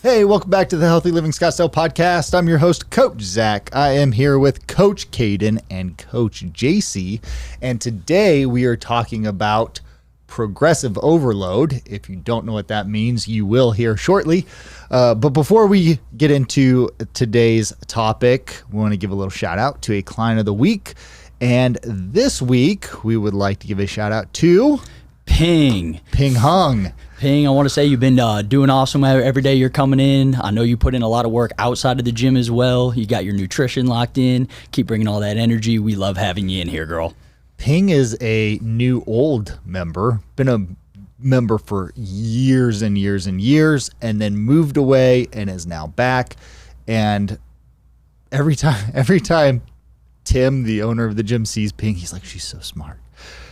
Hey, welcome back to the Healthy Living Scottsdale podcast. I'm your host, Coach Zach. I am here with Coach Caden and Coach JC, and today we are talking about progressive overload. If you don't know what that means, you will hear shortly. But before we get into today's topic, we want to give a little shout out to a client of the week. And this week, we would like to give a shout out to Ping Hung. Ping, I want to say you've been doing awesome every day you're coming in. I know you put in a lot of work outside of the gym as well. You got your nutrition locked in. Keep bringing all that energy. We love having you in here, girl. Ping is a new old member, been a member for years and years and years, and then moved away and is now back. And every time Tim, the owner of the gym, sees Ping, he's like, she's so smart.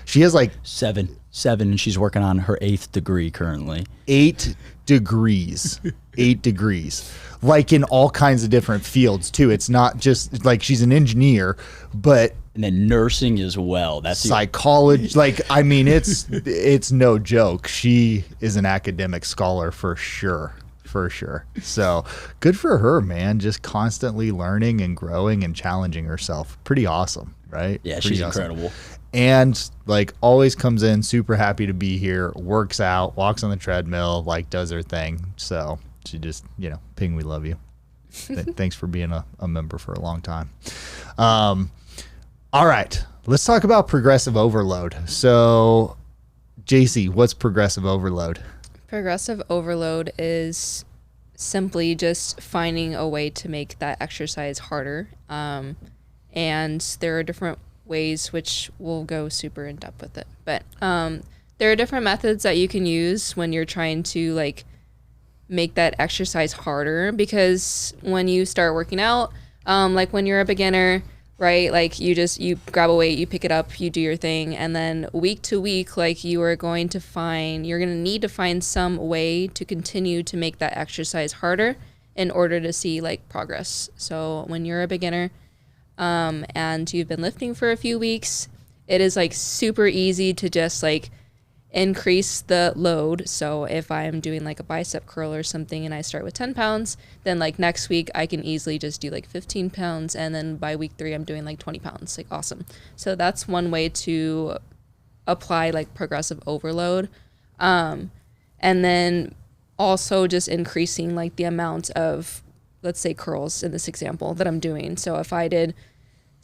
She has like seven, and she's working on her 8th degree currently. 8 degrees, 8 degrees, like in all kinds of different fields too. It's not just like she's an engineer, but and then nursing as well. That's psychology. Like, I mean, it's no joke. She is an academic scholar for sure. For sure. So good for her, man. Just constantly learning and growing and challenging herself. Pretty awesome, right? Yeah, Pretty she's awesome. incredible. And like always comes in super happy to be here, works out, walks on the treadmill, like does her thing. So she just, Ping, we love you. Thanks for being a member for a long time. All right, let's talk about progressive overload. So JC, what's progressive overload? Progressive overload is simply just finding a way to make that exercise harder. And there are different ways, which we'll go super in depth with it. But there are different methods that you can use when you're trying to make that exercise harder, because when you start working out, like when you're a beginner, right? Like you grab a weight, you pick it up, you do your thing, and then week to week, like you're going to need to find some way to continue to make that exercise harder in order to see like progress. So when you're a beginner, and you've been lifting for a few weeks, it is like super easy to just like increase the load. So if I'm doing like a bicep curl or something and I start with 10 pounds, then like next week I can easily just do like 15 pounds. And then by week 3, I'm doing like 20 pounds. Like awesome. So that's one way to apply like progressive overload. And then also just increasing like the amount of, let's say, curls in this example that I'm doing. So if I did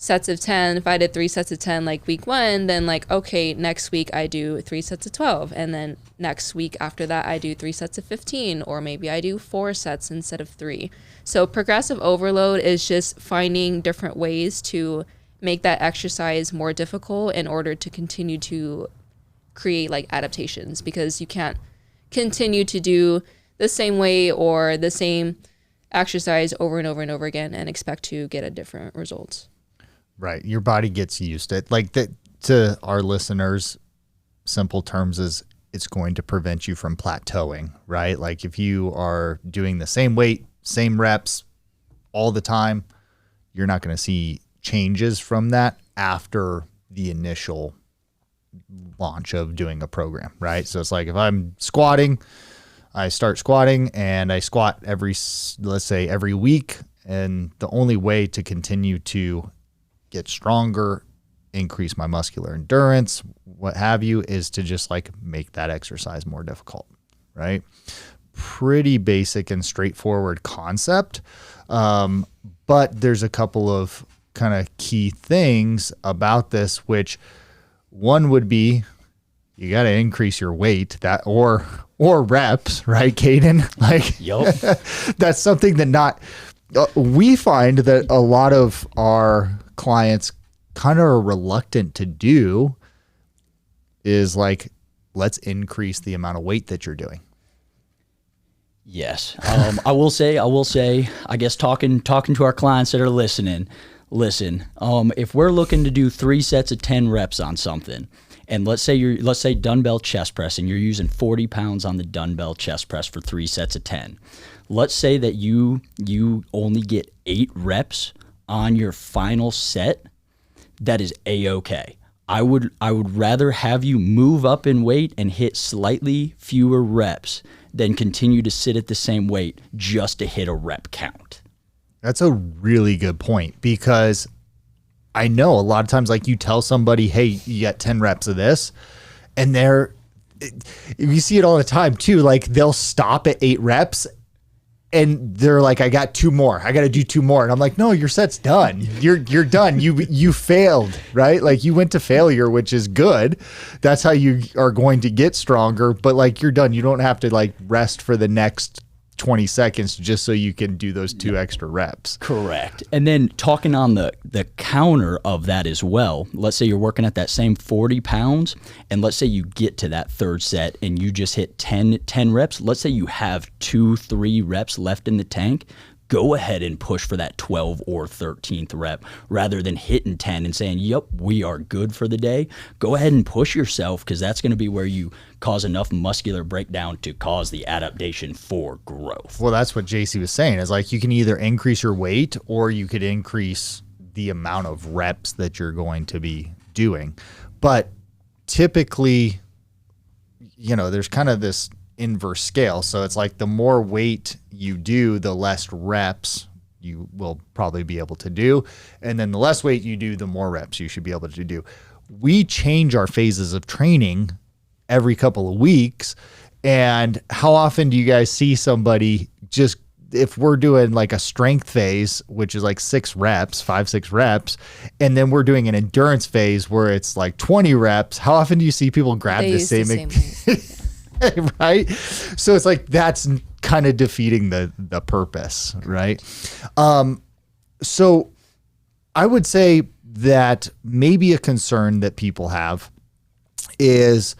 sets of 10, if I did 3 sets of 10 like week 1, then like, okay, next week I do 3 sets of 12. And then next week after that, I do 3 sets of 15, or maybe I do 4 sets instead of 3. So progressive overload is just finding different ways to make that exercise more difficult in order to continue to create like adaptations, because you can't continue to do the same way or the same exercise over and over and over again and expect to get a different results. Right. Your body gets used to it. Like that, to our listeners, simple terms is it's going to prevent you from plateauing, right? Like if you are doing the same weight, same reps all the time, you're not going to see changes from that after the initial launch of doing a program, right? So it's like if I'm squatting, I start squatting and I squat let's say every week. And the only way to continue to get stronger, increase my muscular endurance, what have you, is to just like make that exercise more difficult, right? Pretty basic and straightforward concept. But there's a couple of kind of key things about this, which one would be you got to increase your weight, that or reps, right, Caden? Like, yep. That's something that we find that a lot of our clients kind of are reluctant to do, is like, let's increase the amount of weight that you're doing. Yes. I will say, I guess talking to our clients that are listening, listen, if we're looking to do 3 sets of 10 reps on something, and let's say dumbbell chest press, and you're using 40 pounds on the dumbbell chest press for 3 sets of 10. Let's say that you only get 8 reps on your final set. That is A-okay. I would rather have you move up in weight and hit slightly fewer reps than continue to sit at the same weight just to hit a rep count. That's a really good point, because I know a lot of times, like, you tell somebody, hey, you got 10 reps of this, and you see it all the time too. Like, they'll stop at 8 reps and they're like, I got 2 more. I got to do 2 more. And I'm like, no, your set's done. You're done. You failed, right? Like, you went to failure, which is good. That's how you are going to get stronger. But like, you're done. You don't have to like rest for the next 20 seconds just so you can do those 2 extra reps. Correct. And then talking on the counter of that as well, let's say you're working at that same 40 pounds, and let's say you get to that 3rd set and you just hit 10 reps. Let's say you have 2-3 reps left in the tank. Go ahead and push for that 12 or 13th rep rather than hitting 10 and saying, yep, we are good for the day. Go ahead and push yourself, because that's going to be where you cause enough muscular breakdown to cause the adaptation for growth. Well, that's what JC was saying, is like, you can either increase your weight or you could increase the amount of reps that you're going to be doing. But typically, there's kind of this inverse scale. So it's like, the more weight you do, the less reps you will probably be able to do. And then the less weight you do, the more reps you should be able to do. We change our phases of training every couple of weeks. And how often do you guys see somebody just, if we're doing like a strength phase, which is like 6 reps, 5-6 reps, and then we're doing an endurance phase where it's like 20 reps, how often do you see people grab the same right? So it's like, that's kind of defeating the purpose, right? So I would say that maybe a concern that people have is,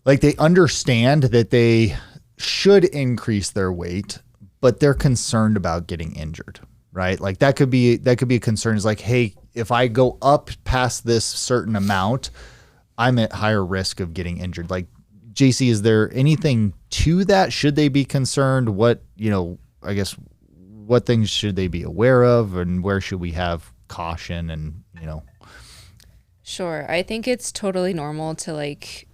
like, they understand that they should increase their weight, but they're concerned about getting injured, right? Like, that could be a concern. Is like, hey, if I go up past this certain amount, I'm at higher risk of getting injured. Like, JC, is there anything to that? Should they be concerned? What things should they be aware of, and where should we have caution? And Sure. I think it's totally normal to like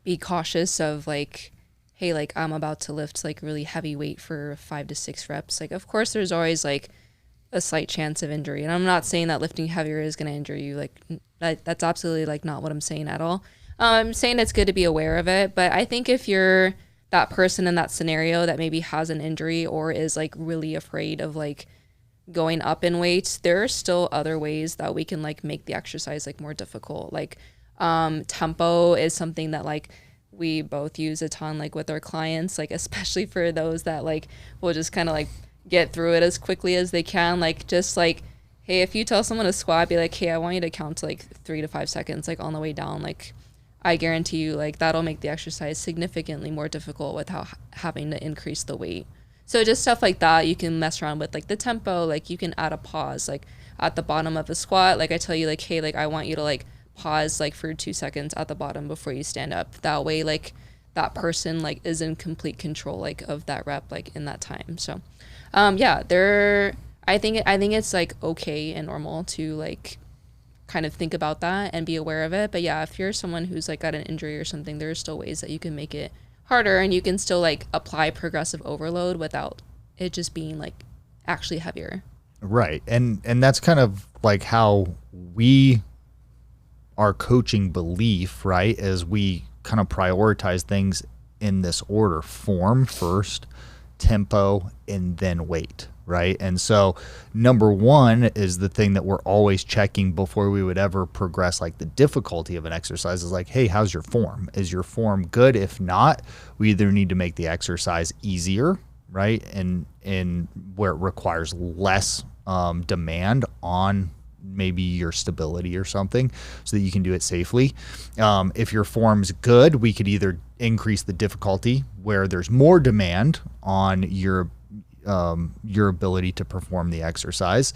be cautious of like, hey, like, I'm about to lift like really heavy weight for 5 to 6 reps. Like, of course there's always like a slight chance of injury. And I'm not saying that lifting heavier is going to injure you. Like, that's absolutely like not what I'm saying at all. I'm saying it's good to be aware of it, but I think if you're that person in that scenario that maybe has an injury or is like really afraid of like going up in weight, there are still other ways that we can like make the exercise like more difficult. Like, tempo is something that like we both use a ton, like with our clients, like especially for those that like will just kind of like get through it as quickly as they can. Like, just like, hey, if you tell someone to squat, be like, hey, I want you to count to like 3 to 5 seconds, like on the way down. Like, I guarantee you, like, that'll make the exercise significantly more difficult without having to increase the weight. So just stuff like that, you can mess around with, like the tempo. Like, you can add a pause, like at the bottom of a squat. Like, I tell you, like, hey, like, I want you to like pause like for 2 seconds at the bottom before you stand up. That way, like, that person like is in complete control like of that rep like in that time. So, yeah, I think it's like okay and normal to like kind of think about that and be aware of it. But yeah, if you're someone who's like got an injury or something, there's still ways that you can make it harder, and you can still like apply progressive overload without it just being like actually heavier. Right. And that's kind of like how we are coaching belief, right? As we kind of prioritize things in this order: form first, tempo, and then weight. Right. And so number 1 is the thing that we're always checking before we would ever progress, like the difficulty of an exercise, is like, hey, how's your form? Is your form good? If not, we either need to make the exercise easier, right? And where it requires less demand on maybe your stability or something, so that you can do it safely. If your form's good, we could either increase the difficulty where there's more demand on your ability to perform the exercise.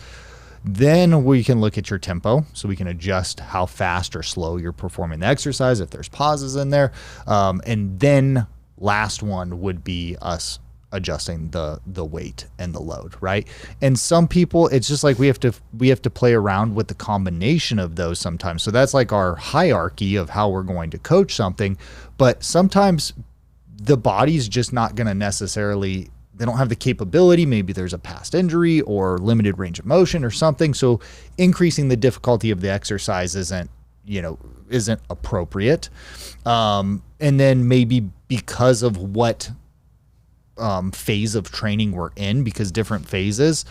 Then we can look at your tempo, so we can adjust how fast or slow you're performing the exercise if there's pauses in there. And then last one would be us adjusting the weight and the load, right? And some people, it's just like we have to play around with the combination of those sometimes. So that's like our hierarchy of how we're going to coach something. But sometimes the body's just not going to necessarily, they don't have the capability. Maybe there's a past injury or limited range of motion or something. So increasing the difficulty of the exercise isn't appropriate. And then maybe because of what phase of training we're in, because different phases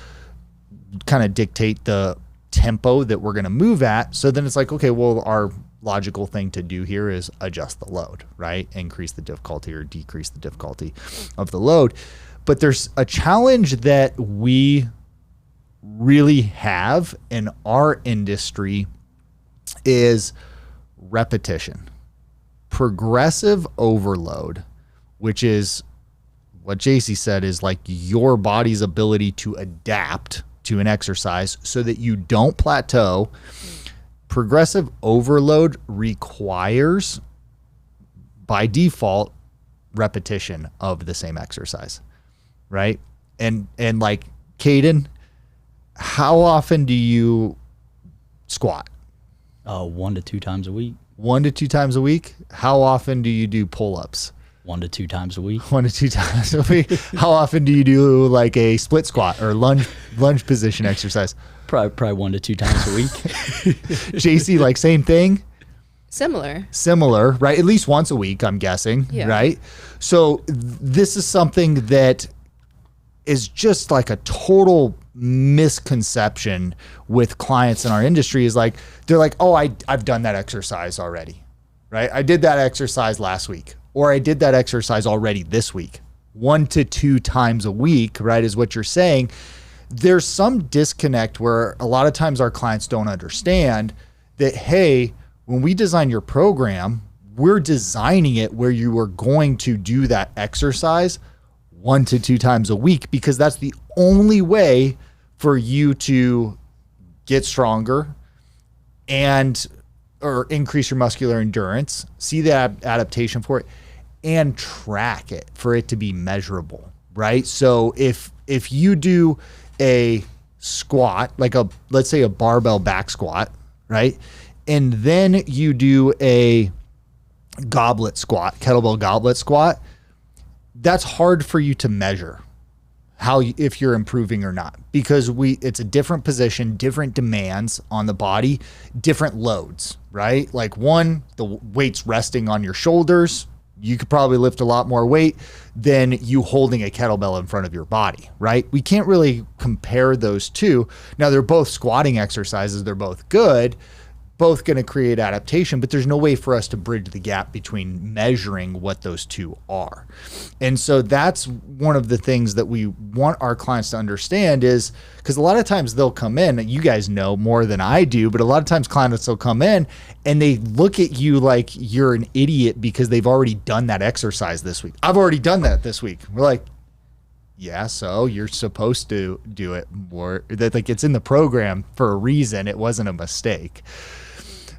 kind of dictate the tempo that we're going to move at. So then it's like, okay, well, our logical thing to do here is adjust the load, right? Increase the difficulty or decrease the difficulty of the load. But there's a challenge that we really have in our industry is repetition. Progressive overload, which is what JC said, is like your body's ability to adapt to an exercise so that you don't plateau. Progressive overload requires, by default, repetition of the same exercise, right? And like, Caden, how often do you squat? 1 to 2 times a week. 1 to 2 times a week? How often do you do pull-ups? 1 to 2 times a week. 1 to 2 times a week. How often do you do like a split squat or lunge position exercise? Probably 1 to 2 times a week. JC, like same thing? Similar, right? At least once a week, I'm guessing, yeah. Right? So this is something that is just like a total misconception with clients in our industry, is like, they're like, oh, I've done that exercise already, right? I did that exercise last week, or I did that exercise already this week. 1 to 2 times a week, right, is what you're saying. There's some disconnect where a lot of times our clients don't understand that, hey, when we design your program, we're designing it where you are going to do that exercise 1 to 2 times a week, because that's the only way for you to get stronger or increase your muscular endurance, see the adaptation for it, and track it for it to be measurable, right? So if you do a squat, like let's say a barbell back squat, right? And then you do a goblet squat, kettlebell goblet squat, that's hard for you to measure if you're improving or not, because it's a different position, different demands on the body, different loads, right? Like one, the weight's resting on your shoulders. You could probably lift a lot more weight than you holding a kettlebell in front of your body, right? We can't really compare those two. Now, they're both squatting exercises. They're both good, both going to create adaptation, but there's no way for us to bridge the gap between measuring what those two are. And so that's one of the things that we want our clients to understand, is because a lot of times they'll come in, you guys know more than I do, but a lot of times clients will come in and they look at you like you're an idiot because they've already done that exercise this week. I've already done that this week. We're like, yeah, so you're supposed to do it more. That, like, it's in the program for a reason. It wasn't a mistake.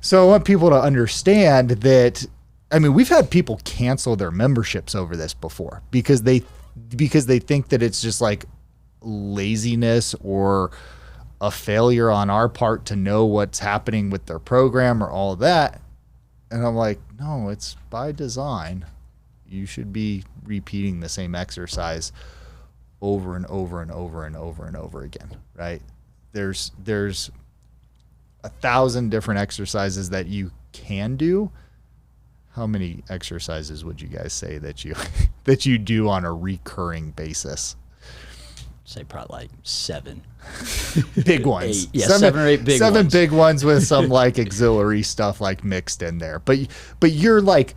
So I want people to understand that, I mean, we've had people cancel their memberships over this before because they think that it's just like laziness or a failure on our part to know what's happening with their program or all of that. And I'm like, no, it's by design. You should be repeating the same exercise over and over and over and over and over again, right? There's 1,000 different exercises that you can do. How many exercises would you guys say that you do on a recurring basis? Say probably like 7 big ones. 8. Yeah, 7 or 8 big ones. 7 big ones with some like auxiliary stuff like mixed in there. But your like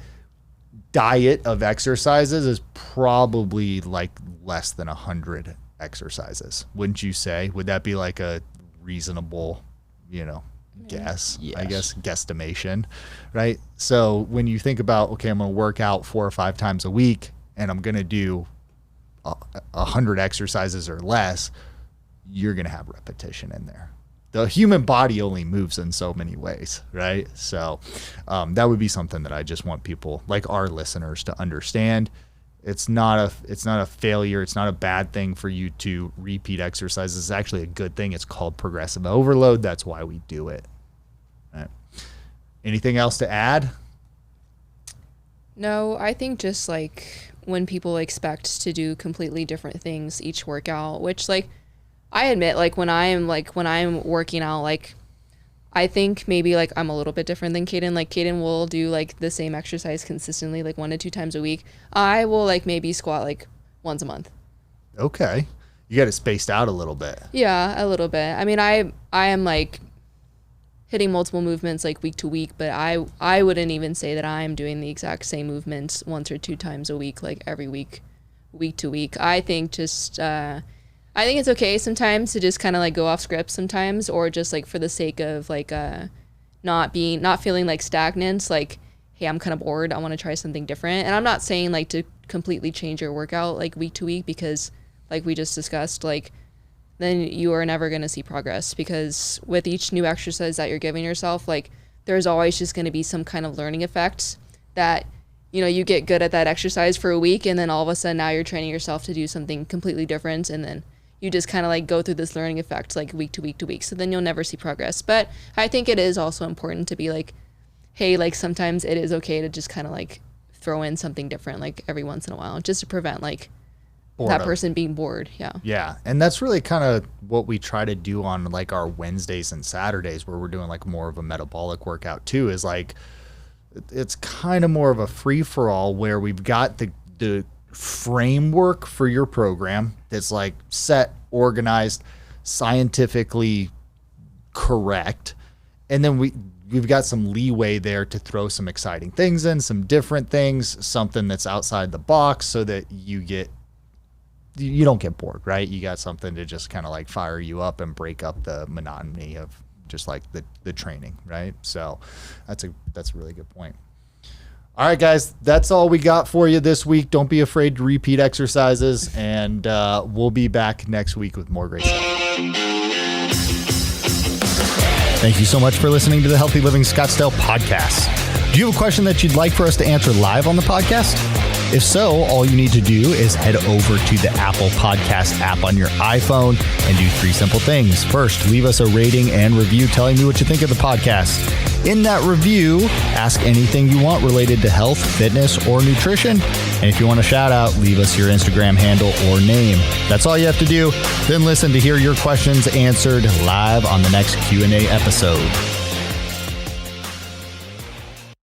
diet of exercises is probably like less than 100 exercises, wouldn't you say? Would that be like a reasonable, guess? Yes. I guess guesstimation, right? So when you think about, okay, I'm going to work out 4 or 5 times a week and I'm going to do 100 exercises or less, you're going to have repetition in there. The human body only moves in so many ways, right? So that would be something that I just want people, like our listeners, to understand. It's not a failure. It's not a bad thing for you to repeat exercises. It's actually a good thing. It's called progressive overload. That's why we do it. All right. Anything else to add? No, I think just like when people expect to do completely different things each workout, which like I admit, like when I'm working out, like I think maybe like I'm a little bit different than Kaden. Like Kaden will do like the same exercise consistently, like 1 to 2 times a week. I will like maybe squat like once a month. Okay. You got it spaced out a little bit. Yeah, a little bit. I mean, I am like hitting multiple movements like week to week, but I wouldn't even say that I'm doing the exact same movements 1 or 2 times a week, like every week to week. I think just I think it's okay sometimes to just kind of like go off script sometimes, or just like for the sake of like not feeling like stagnant, like, hey, I'm kind of bored, I want to try something different. And I'm not saying like to completely change your workout like week to week, because like we just discussed, like then you are never going to see progress, because with each new exercise that you're giving yourself, like there's always just going to be some kind of learning effect that, you know, you get good at that exercise for a week, and then all of a sudden now you're training yourself to do something completely different, and then you just kind of like go through this learning effect like week to week to week. So then you'll never see progress. But I think it is also important to be like, hey, like sometimes it is okay to just kind of like throw in something different like every once in a while, just to prevent like boredom. That person being bored. Yeah. And that's really kind of what we try to do on like our Wednesdays and Saturdays, where we're doing like more of a metabolic workout too, is like it's kind of more of a free for all, where we've got the framework for your program that's like set, organized, scientifically correct, and then we've got some leeway there to throw some exciting things in, some different things, something that's outside the box, so that you don't get bored, right? You got something to just kind of like fire you up and break up the monotony of just like the training, right? So that's a really good point. All right, guys, that's all we got for you this week. Don't be afraid to repeat exercises, and we'll be back next week with more great stuff. Thank you so much for listening to the Healthy Living Scottsdale podcast. Do you have a question that you'd like for us to answer live on the podcast? If so, all you need to do is head over to the Apple Podcast app on your iPhone and do 3 simple things. First, leave us a rating and review telling me what you think of the podcast. In that review, ask anything you want related to health, fitness, or nutrition. And if you want a shout out, leave us your Instagram handle or name. That's all you have to do. Then listen to hear your questions answered live on the next Q&A episode.